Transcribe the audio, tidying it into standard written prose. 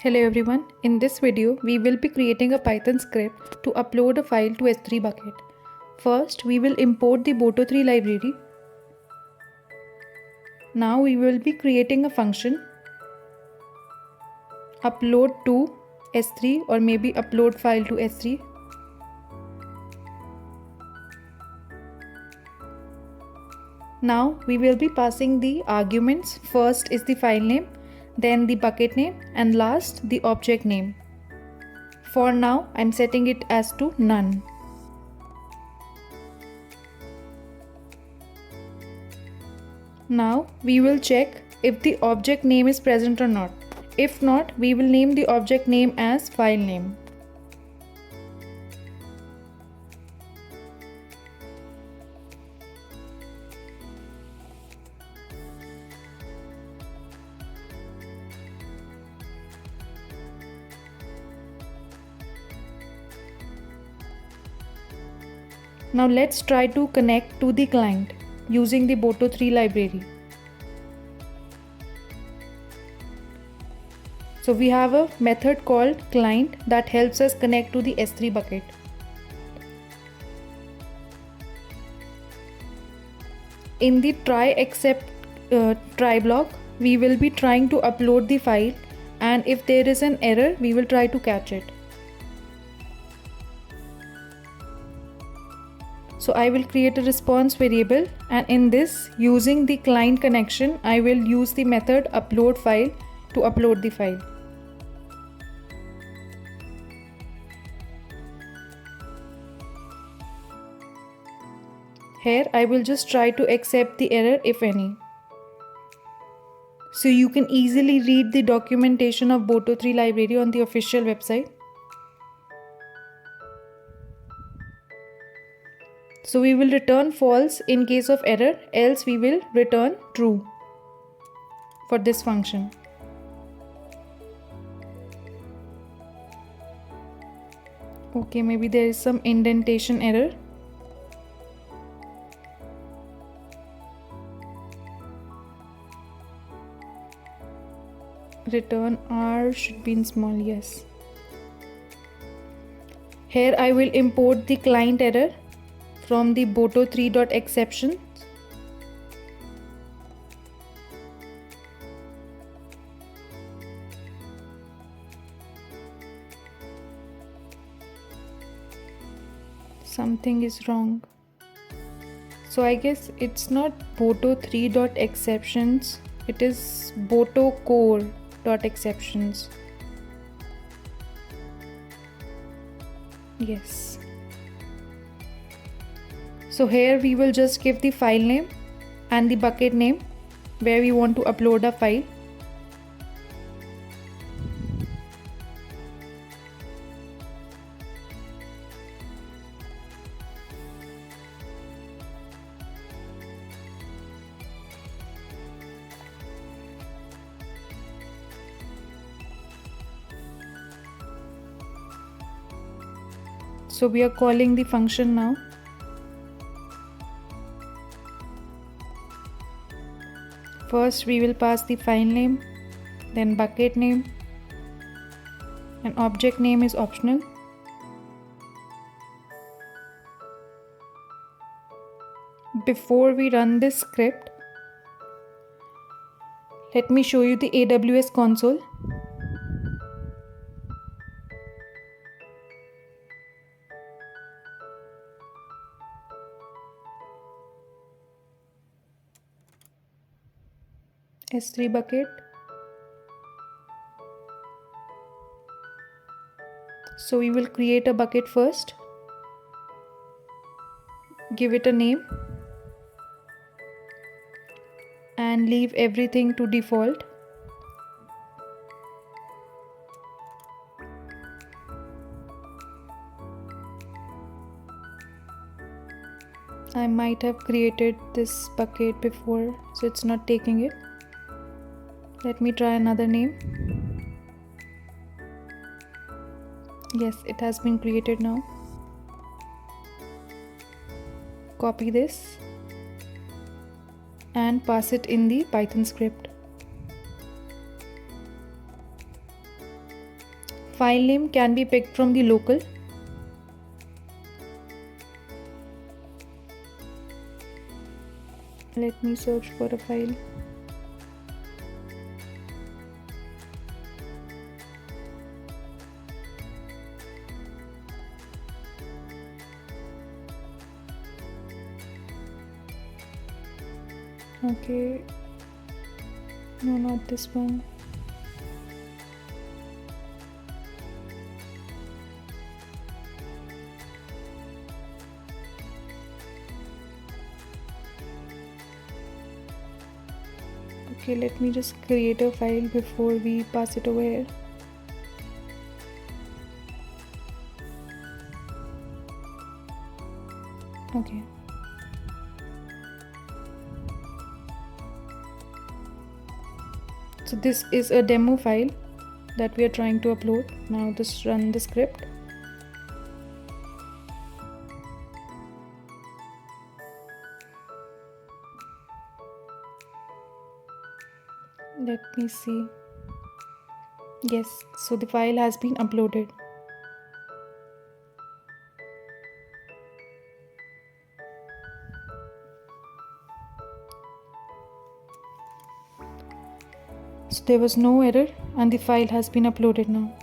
Hello everyone, in this video we will be creating a Python script to upload a file to S3 bucket. First we will import the Boto3 library. Now we will be creating a function upload to S3 or maybe upload file to S3. Now we will be passing the arguments. First is the file name, then the bucket name, and last the object name. For now, I'm setting it as to none. Now we will check if the object name is present or not. If not, we will name the object name as file name. Now let's try to connect to the client using the Boto3 library. So we have a method called client that helps us connect to the S3 bucket. In the try block, we will be trying to upload the file, and if there is an error, we will try to catch it. So I will create a response variable, and in this, using the client connection, I will use the method upload file to upload the file. Here I will just try to accept the error if any. So you can easily read the documentation of Boto3 library on the official website. So we will return false in case of error, else we will return true for this function. Okay, maybe there is some indentation error. Return R should be in small, yes. Here I will import the client error from the Boto3.exceptions. Something is wrong. So I guess it's not Boto3.exceptions, it is Boto4.exceptions. Yes. So here we will just give the file name and the bucket name where we want to upload a file. So we are calling the function now. First we will pass the file name, then bucket name, and object name is optional. Before we run this script, let me show you the AWS console. S3 bucket. So we will create a bucket first. Give it a name. And leave everything to default. I might have created this bucket before, so it's not taking it. Let me try another name. Yes, it has been created now. Copy this and pass it in the Python script. File name can be picked from the local. Let me search for a file. Okay, no, not this one. Okay, let me just create a file before we pass it over here. Okay. So this is a demo file that we are trying to upload. Now just run the script. Let me see. Yes, so the file has been uploaded. So there was no error and the file has been uploaded now.